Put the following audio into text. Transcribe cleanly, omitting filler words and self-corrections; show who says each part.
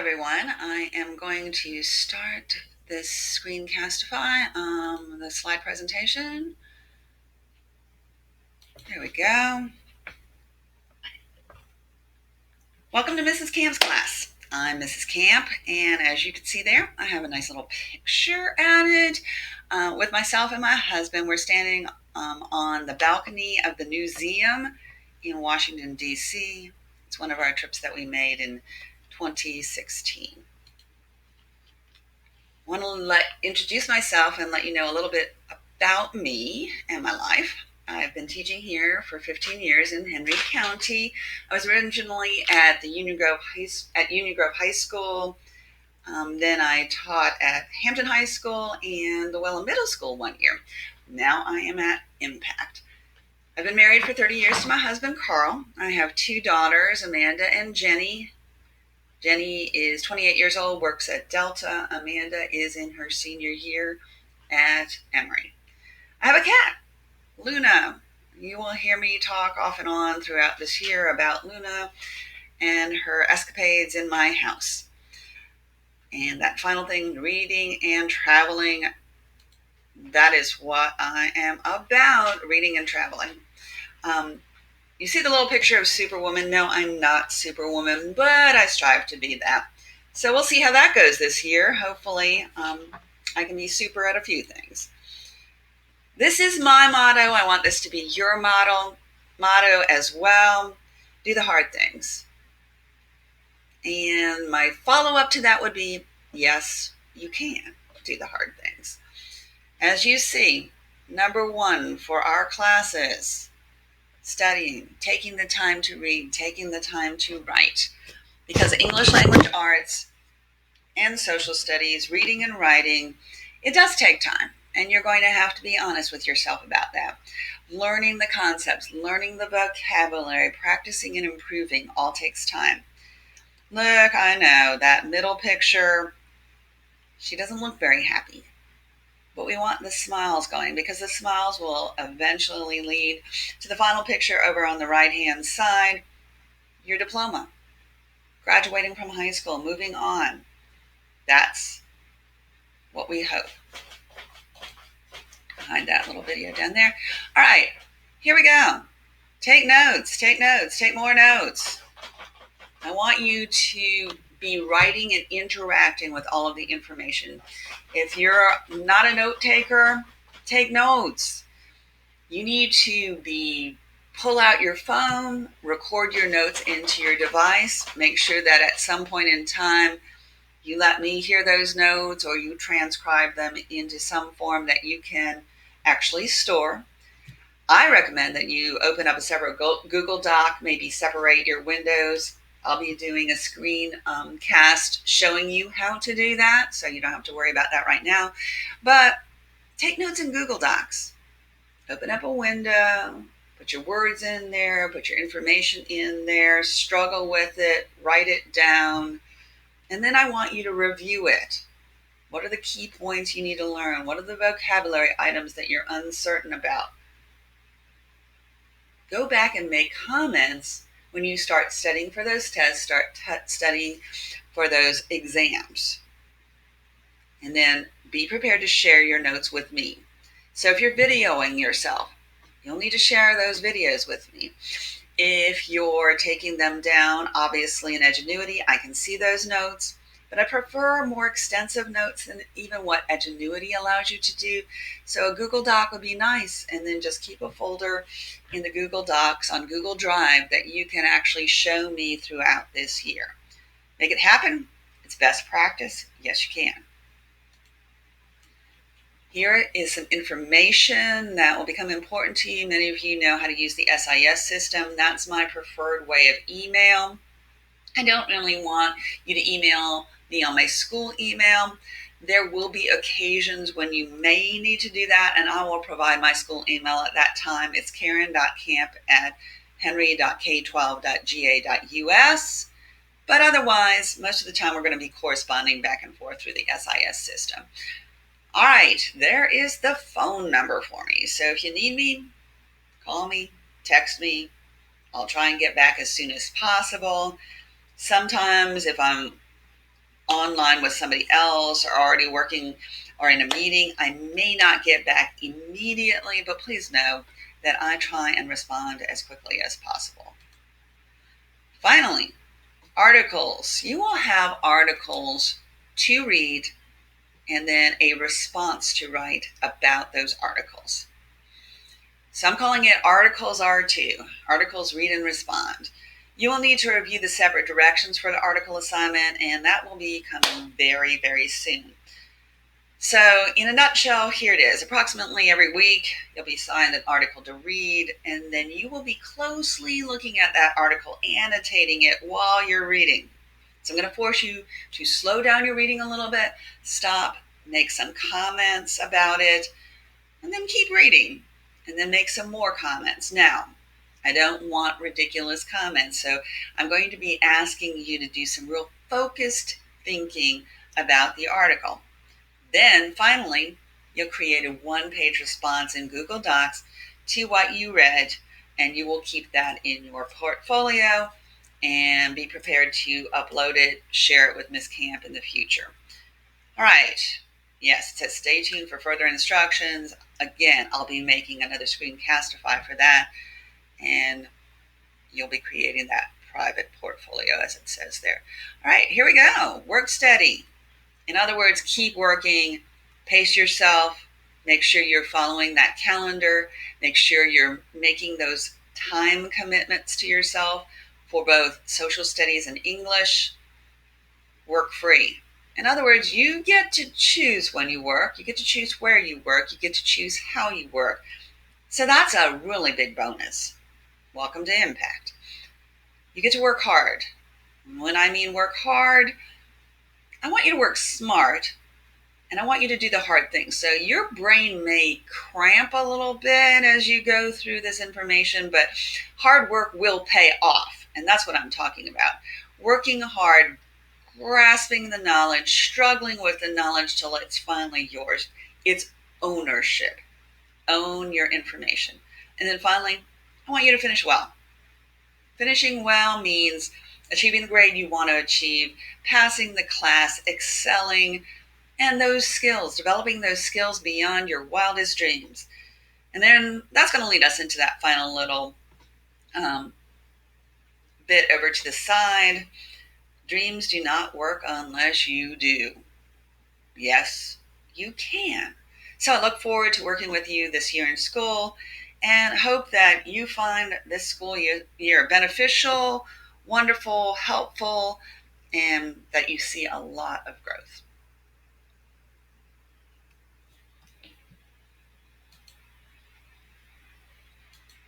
Speaker 1: everyone. I am going to start this Screencastify, the slide presentation. There we go. Welcome to Mrs. Camp's class. I'm Mrs. Camp, and as you can see there, I have a nice little picture added with myself and my husband. We're standing on the balcony of the museum in Washington, D.C. It's one of our trips that we made in 2016. I want to introduce myself and let you know a little bit about me and my life. I've been teaching here for 15 years in Henry County. I was originally at Union Grove High School. Then I taught at Hampton High School and Llewellyn Middle School 1 year. Now I am at Impact. I've been married for 30 years to my husband, Carl. I have 2 daughters, Amanda and Jenny. Jenny is 28 years old, works at Delta. Amanda is in her senior year at Emory. I have a cat, Luna. You will hear me talk off and on throughout this year about Luna and her escapades in my house. And that final thing, reading and traveling, that is what I am about, reading and traveling. You see the little picture of Superwoman? No, I'm not Superwoman, but I strive to be that. So we'll see how that goes this year. Hopefully, I can be super at a few things. This is my motto. I want this to be your motto as well. Do the hard things. And my follow-up to that would be, yes, you can do the hard things. As you see, number 1 for our classes, studying, taking the time to read, taking the time to write. Because English language arts and social studies, reading and writing, it does take time. And you're going to have to be honest with yourself about that. Learning the concepts, learning the vocabulary, practicing and improving all takes time. Look, I know that middle picture, she doesn't look very happy. But we want the smiles going because the smiles will eventually lead to the final picture over on the right-hand side, your diploma, graduating from high school, moving on. That's what we hope. Behind that little video down there. All right, here we go. Take notes, take more notes. I want you to be writing and interacting with all of the information. If you're not a note taker, take notes. You need to pull out your phone, record your notes into your device. Make sure that at some point in time, you let me hear those notes or you transcribe them into some form that you can actually store. I recommend that you open up a separate Google Doc, maybe separate your windows. I'll be doing a screen cast showing you how to do that, so you don't have to worry about that right now. But take notes in Google Docs. Open up a window, put your words in there, put your information in there, struggle with it, write it down, and then I want you to review it. What are the key points you need to learn? What are the vocabulary items that you're uncertain about? Go back and make comments when you start studying for those tests, start studying for those exams. And then be prepared to share your notes with me. So if you're videoing yourself, you'll need to share those videos with me. If you're taking them down, obviously in Edgenuity, I can see those notes, but I prefer more extensive notes than even what Edgenuity allows you to do. So a Google Doc would be nice, and then just keep a folder in the Google Docs on Google Drive that you can actually show me throughout this year. Make it happen. It's best practice. Yes, you can. Here is some information that will become important to you. Many of you know how to use the SIS system. That's my preferred way of email. I don't really want you to email me on my school email. There will be occasions when you may need to do that, and I will provide my school email at that time. It's karen.camp@henry.k12.ga.us. But otherwise, most of the time we're going to be corresponding back and forth through the SIS system. All right, there is the phone number for me. So if you need me, call me, text me. I'll try and get back as soon as possible. Sometimes if I'm online with somebody else or already working or in a meeting, I may not get back immediately, but please know that I try and respond as quickly as possible. Finally, articles. You will have articles to read and then a response to write about those articles. So I'm calling it Articles R2, Articles Read and Respond. You will need to review the separate directions for the article assignment, and that will be coming very, very soon. So in a nutshell, here it is. Approximately every week, you'll be assigned an article to read, and then you will be closely looking at that article, annotating it while you're reading. So I'm going to force you to slow down your reading a little bit, stop, make some comments about it, and then keep reading, and then make some more comments. Now, I don't want ridiculous comments, so I'm going to be asking you to do some real focused thinking about the article. Then, finally, you'll create a one-page response in Google Docs to what you read, and you will keep that in your portfolio and be prepared to upload it, share it with Ms. Camp in the future. All right. Yes, it says stay tuned for further instructions. Again, I'll be making another Screencastify for that, and you'll be creating that private portfolio as it says there. All right, here we go. Work steady. In other words, keep working, pace yourself, make sure you're following that calendar, make sure you're making those time commitments to yourself for both social studies and English. Work free. In other words, you get to choose when you work, you get to choose where you work, you get to choose how you work. So that's a really big bonus. Welcome to Impact. You get to work hard. When I mean work hard, I want you to work smart, and I want you to do the hard things. So your brain may cramp a little bit as you go through this information, but hard work will pay off. And that's what I'm talking about. Working hard, grasping the knowledge, struggling with the knowledge till it's finally yours. It's ownership. Own your information. And then finally, I want you to finish well. Finishing well means achieving the grade you want to achieve, passing the class, excelling, and those skills, developing those skills beyond your wildest dreams. And then that's going to lead us into that final little bit over to the side. Dreams do not work unless you do. Yes, you can. So I look forward to working with you this year in school and hope that you find this school year beneficial, wonderful, helpful, and that you see a lot of growth.